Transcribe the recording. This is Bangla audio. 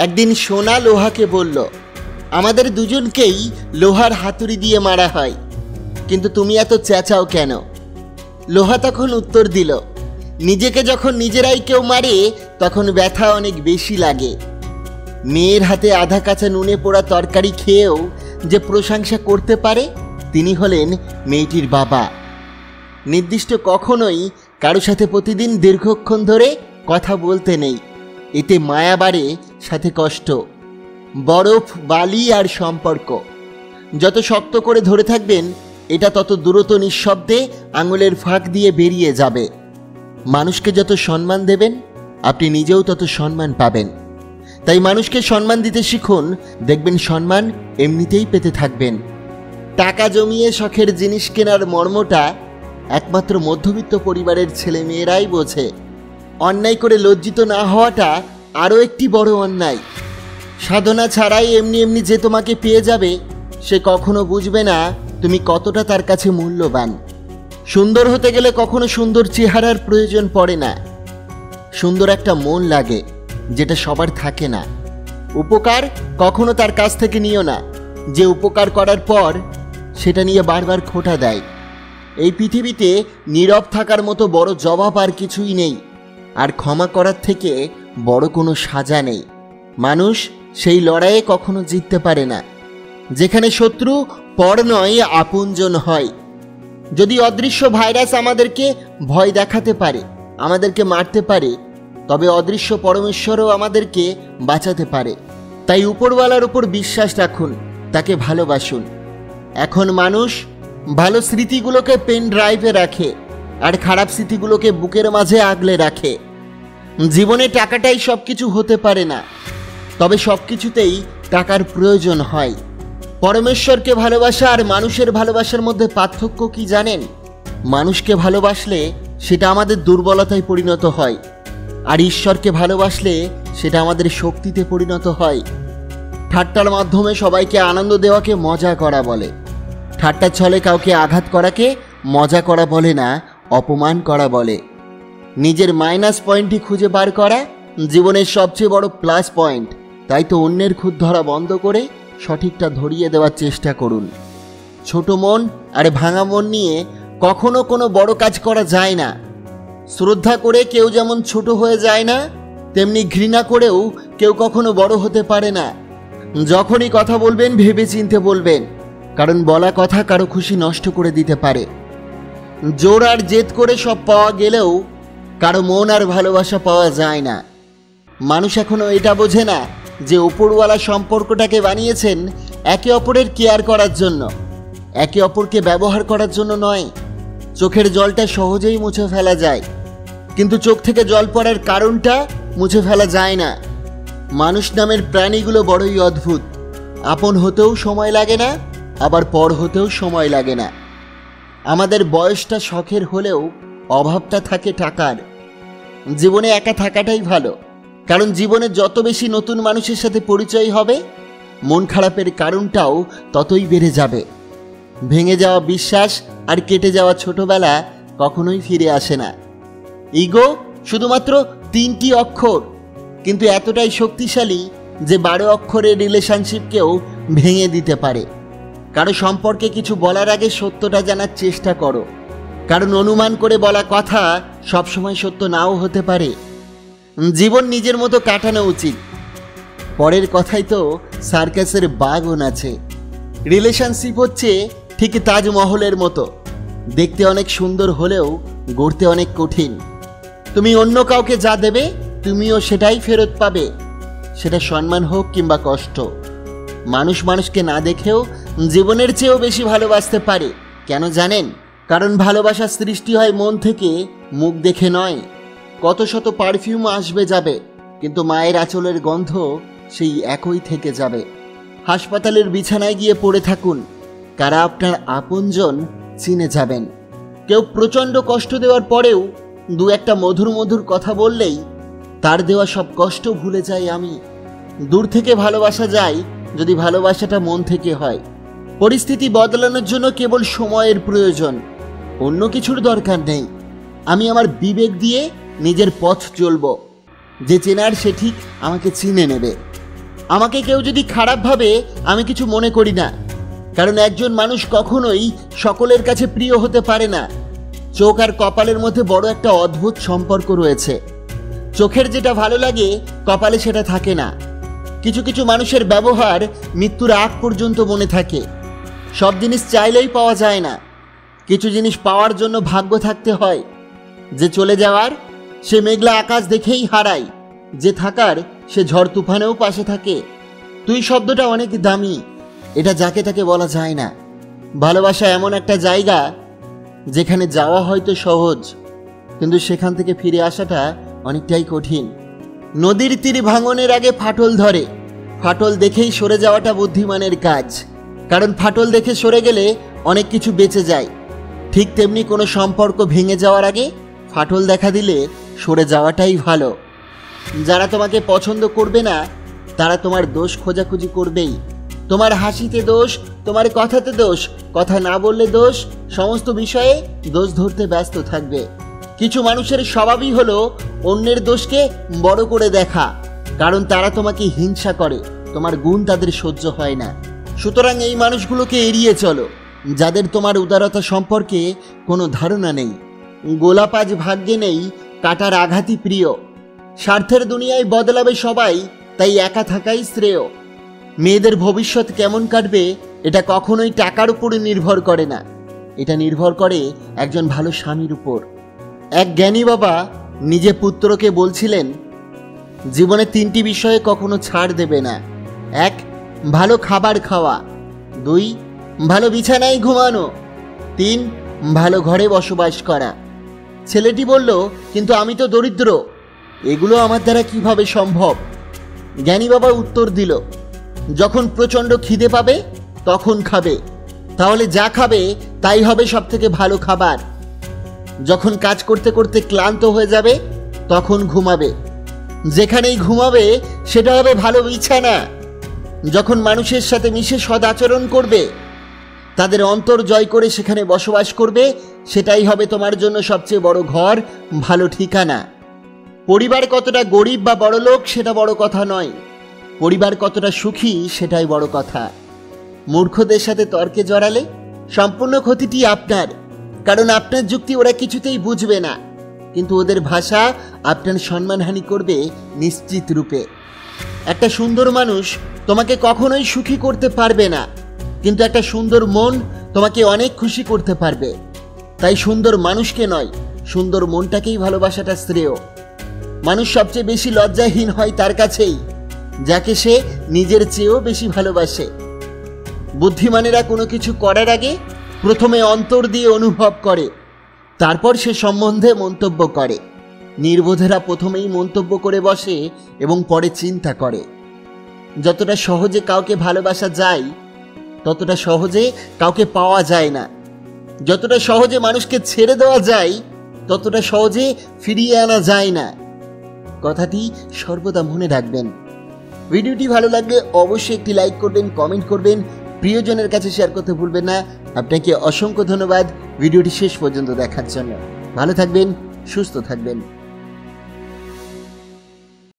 একদিন সোনা লোহাকে বলল, আমাদের দুজনকেই লোহার হাতুড়ি দিয়ে মারা হয়, কিন্তু তুমি এত চেঁচাও কেন? লোহা তখন উত্তর দিল, নিজেকে যখন নিজেরাই কেউ মারে তখন ব্যথা অনেক বেশি লাগে। মেয়ের হাতে আধা কাঁচা নুনে পোড়া তরকারি খেয়েও যে প্রশংসা করতে পারে তিনি হলেন মেয়েটির বাবা। নির্দিষ্ট কখনোই কারো সাথে প্রতিদিন দীর্ঘক্ষণ ধরে কথা বলতে নেই, এতে মায়া বাড়ে, সাথে কষ্ট। বরফ, বালি আর সম্পর্ক যত শক্ত করে ধরে থাকবেন এটা তত দ্রুত নিঃশব্দে আঙুলের ফাঁক দিয়ে বেরিয়ে যাবে। মানুষকে যত সম্মান দেবেন আপনি নিজেও তত সম্মান পাবেন। তাই মানুষকে সম্মান দিতে শিখুন, দেখবেন সম্মান এমনিতেই পেতে থাকবেন। টাকা জমিয়ে শখের জিনিস কেনার মর্মটা একমাত্র মধ্যবিত্ত পরিবারের ছেলে মেয়েরাই বোঝে। অন্যায় করে লজ্জিত না হওয়াটা আরও একটি বড় অন্যায়। সাধনা ছাড়াই এমনি এমনি যে তোমাকে পেয়ে যাবে সে কখনো বুঝবে না তুমি কতটা তার কাছে মূল্যবান। সুন্দর হতে গেলে কখনো সুন্দর চেহারার প্রয়োজন পড়ে না, সুন্দর একটা মন লাগে যেটা সবার থাকে না। উপকার কখনো তার কাছ থেকে নিও না যে উপকার করার পর সেটা নিয়ে বারবার খোঁটা দেয়। এই পৃথিবীতে নীরব থাকার মতো বড় জবাব আর কিছুই নেই, আর ক্ষমা করার থেকে বড় কোনো সাজা নেই। মানুষ সেই লড়াইয়ে কখনো জিততে পারে না যেখানে শত্রু পর নয় আপনজন হয়। যদি অদৃশ্য ভাইরাস আমাদেরকে ভয় দেখাতে পারে, আমাদেরকে মারতে পারে, তবে অদৃশ্য পরমেশ্বরও আমাদেরকে বাঁচাতে পারে। তাই উপরওয়ালার উপর বিশ্বাস রাখুন, তাকে ভালোবাসুন। এখন মানুষ ভালো স্মৃতিগুলোকে পেন ড্রাইভে রাখে আর খারাপ স্মৃতিগুলোকে বুকের মাঝে আগলে রাখে। জীবনে টাকাটাই সব কিছু হতে পারে না, তবে সব কিছুতেই টাকার প্রয়োজন হয়। পরমেশ্বরকে ভালোবাসা আর মানুষের ভালোবাসার মধ্যে পার্থক্য কি জানেন? মানুষকে ভালোবাসলে সেটা আমাদের দুর্বলতায় পরিণত হয়, আর ঈশ্বরকে ভালোবাসলে সেটা আমাদের শক্তিতে পরিণত হয়। ঠাট্টার মাধ্যমে সবাইকে আনন্দ দেওয়াকে মজা করা বলে, ঠাট্টার ছলে কাউকে আঘাত করাকে মজা করা বলে না, অপমান করা বলে। নিজের মাইনাস পয়েন্টই খুঁজে বার করা জীবনের সবচেয়ে বড় প্লাস পয়েন্ট। তাই তো অন্যের খুঁত ধরা বন্ধ করে সঠিকটা ধরিয়ে দেওয়ার চেষ্টা করুন। ছোট মন আর ভাঙা মন নিয়ে কখনো কোনো বড় কাজ করা যায় না। শ্রদ্ধা করে কেউ যেমন ছোট হয়ে যায় না, তেমনি ঘৃণা করেও কেউ কখনো বড় হতে পারে না। যখনই কথা বলবেন ভেবে চিন্তে বলবেন, কারণ বলা কথা কারো খুশি নষ্ট করে দিতে পারে। জোর আর জেদ করে সব পাওয়া গেলেও কারো মন আর ভালোবাসা পাওয়া যায় না। মানুষ এখনো এটা বোঝে না যে উপরওয়ালা সম্পর্কটাকে বানিয়েছেন একে অপরের কেয়ার করার জন্য, একে অপরকে ব্যবহার করার জন্য নয়। চোখের জলটা সহজেই মুছে ফেলা যায়, কিন্তু চোখ থেকে জল পড়ার কারণটা মুছে ফেলা যায় না। মানুষ নামের প্রাণীগুলো বড়ই অদ্ভুত। আপন হতেও সময় লাগে না, আবার পর হতেও সময় লাগে না। আমাদের বয়সটা শখের হলেও অভাবটা থাকে টাকার। জীবনে একা থাকাটাই ভালো, কারণ জীবনে যত বেশি নতুন মানুষের সাথে পরিচয় হবে মন খারাপের কারণটাও ততই বেড়ে যাবে। ভেঙে যাওয়া বিশ্বাস আর কেটে যাওয়া ছোটবেলা কখনোই ফিরে আসে না। ইগো শুধুমাত্র 3টি অক্ষর, কিন্তু এতটাই শক্তিশালী যে 12 অক্ষরের রিলেশনশিপকেও ভেঙে দিতে পারে। কারো সম্পর্কে কিছু বলার আগে সত্যটা জানার চেষ্টা করো, কারণ অনুমান করে বলা কথা সবসময় সত্য নাও হতে পারে। জীবন নিজের মতো কাটানো উচিত। পরের কথাই তো সার্কাসের বাগন আছে। রিলেশনশিপ হচ্ছে ঠিক তাজমহলের মতো, দেখতে অনেক সুন্দর হলেও গড়তে অনেক কঠিন। তুমি অন্য কাউকে যা দেবে তুমিও সেটাই ফেরত পাবে, সেটা সম্মান হোক কিংবা কষ্ট। মানুষ মানুষকে না দেখেও জীবনের চেয়েও বেশি ভালোবাসতে পারে। কেন জানেন? কারণ ভালোবাসার সৃষ্টি হয় মন থেকে, মুখ দেখে নয়। কত শত পারফিউম আসবে যাবে, কিন্তু মায়ের আঁচলের গন্ধ সেই একই থেকে যাবে। হাসপাতালের বিছানায় গিয়ে পড়ে থাকুন, কারা আপনার আপনজন চিনে যাবেন। কেউ প্রচণ্ড কষ্ট দেওয়ার পরেও দু একটা মধুর মধুর কথা বললেই তার দেওয়া সব কষ্ট ভুলে যাই আমি। দূর থেকে ভালোবাসা যায় যদি ভালোবাসাটা মন থেকে হয়। পরিস্থিতি বদলানোর জন্য কেবল সময়ের প্রয়োজন, অন্য কিছুর দরকার নেই। আমি আমার বিবেক দিয়ে নিজের পথ চলব, যে চেনার সে ঠিক আমাকে চিনে নেবে। আমাকে কেউ যদি খারাপ ভাবে আমি কিছু মনে করি না, কারণ একজন মানুষ কখনোই সকলের কাছে প্রিয় হতে পারে না। চোখ আর কপালের মধ্যে বড় একটা অদ্ভুত সম্পর্ক রয়েছে। চোখের যেটা ভালো লাগে কপালে সেটা থাকে না। কিছু কিছু মানুষের ব্যবহার মৃত্যুর আগ পর্যন্ত মনে থাকে। সব জিনিস চাইলেই পাওয়া যায় না, কিছু জিনিস পাওয়ার জন্য ভাগ্য থাকতে হয়। যে চলে যাওয়ার সে মেঘলা আকাশ দেখেই হারায়, যে থাকার সে ঝড় তুফানেও পাশে থাকে। তুই শব্দটা অনেক দামি, এটা যাকে তাকে বলা যায় না। ভালোবাসা এমন একটা জায়গা যেখানে যাওয়া হয়তো সহজ, কিন্তু সেখান থেকে ফিরে আসাটা অনেকটাই কঠিন। নদীর তীর ভাঙনের আগে ফাটল ধরে, ফাটল দেখেই সরে যাওয়াটা বুদ্ধিমানের কাজ, কারণ ফাটল দেখে সরে গেলে অনেক কিছু বেঁচে যায়। ঠিক তেমনি কোনো সম্পর্ক ভেঙে যাওয়ার আগে ফাটল দেখা দিলে সরে যাওয়াটাই ভালো। যারা তোমাকে পছন্দ করবে না তারা তোমার দোষ খোঁজাখুঁজি করবেই। তোমার হাসিতে দোষ, তোমার কথাতে দোষ, কথা না বললে দোষ, সমস্ত বিষয়ে দোষ ধরতে ব্যস্ত থাকবে। কিছু মানুষের স্বভাবই হলো অন্যের দোষকে বড় করে দেখা, কারণ তারা তোমাকে হিংসা করে, তোমার গুণ তাদের সহ্য হয় না। সুতরাং এই মানুষগুলোকে এড়িয়ে চলো, যাদের তোমার উদারতা সম্পর্কে কোনো ধারণা নেই। গোলাপ আজ ভাগ্যে নেই, কাটার আঘাতই প্রিয়। স্বার্থের দুনিয়ায় বদলাবে সবাই, তাই একা থাকাই শ্রেয়। মেয়েদের ভবিষ্যৎ কেমন কাটবে এটা কখনোই টাকার উপরে নির্ভর করে না, এটা নির্ভর করে একজন ভালো স্বামীর উপর। এক জ্ঞানী বাবা নিজে পুত্রকে বলছিলেন, জীবনে 3টি বিষয়ে কখনো ছাড় দেবে না। 1, ভালো খাবার খাওয়া। 2, ভালো বিছানায় ঘুমানো। 3, ভালো ঘরে বসবাস করা। ছেলেটি বলল, কিন্তু আমি তো দরিদ্র, এগুলো আমার দ্বারা কিভাবে সম্ভব? জ্ঞানী বাবা উত্তর দিল, যখন প্রচণ্ড খিদে পাবে তখন খাবে, তাহলে যা খাবে তাই হবে সব থেকে ভালো খাবার। যখন কাজ করতে করতে ক্লান্ত হয়ে যাবে তখন ঘুমাবে, যেখানেই ঘুমাবে সেটা হবে ভালো বিছানা। যখন মানুষের সাথে মিশে সদ আচরণ করবে, তাদের অন্তর জয় করে সেখানে বসবাস করবে, সেটাই হবে তোমার জন্য সবচেয়ে বড় ঘর, ভালো ঠিকানা। পরিবার কতটা গরিব বা বড়লোক সেটা বড় কথা নয়, পরিবার কতটা সুখী সেটাই বড় কথা। মূর্খদের সাথে তর্কে জড়ালে সম্পূর্ণ ক্ষতিটি আপনার, কারণ আপনার যুক্তি ওরা কিছুতেই বুঝবে না, কিন্তু ওদের ভাষা আপনার সম্মানহানি করবে নিশ্চিত রূপে। একটা সুন্দর মানুষ তোমাকে কখনোই সুখী করতে পারবে না, কিন্তু একটা সুন্দর মন তোমাকে অনেক খুশি করতে পারবে। তাই সুন্দর মানুষকে নয়, সুন্দর মনটাকেই ভালোবাসাটা শ্রেয়। মানুষ সবচেয়ে বেশি লজ্জাহীন হয় তার কাছেই, যাকে সে নিজের চেয়েও বেশি ভালোবাসে। বুদ্ধিমানেরা কোনো কিছু করার আগে প্রথমে অন্তর দিয়ে অনুভব করে, তারপর সে সম্বন্ধে মন্তব্য করে। নির্বোধেরা প্রথমেই মন্তব্য করে বসে এবং পরে চিন্তা করে। যতটা সহজে কাউকে ভালোবাসা যায় ততটা সহজে কাউকে পাওয়া যায় না। যতটা সহজে মানুষকে ছেড়ে দেওয়া যায় ততটা সহজে ফিরিয়ে আনা যায় না। কথাটি সর্বদা মনে রাখবেন। ভিডিওটি ভালো লাগলে অবশ্যই একটি লাইক করবেন, কমেন্ট করবেন, প্রিয়জনের কাছে শেয়ার করতে ভুলবেন না। আপনাকে অসংখ্য ধন্যবাদ ভিডিওটি শেষ পর্যন্ত দেখার জন্য। ভালো থাকবেন, সুস্থ থাকবেন।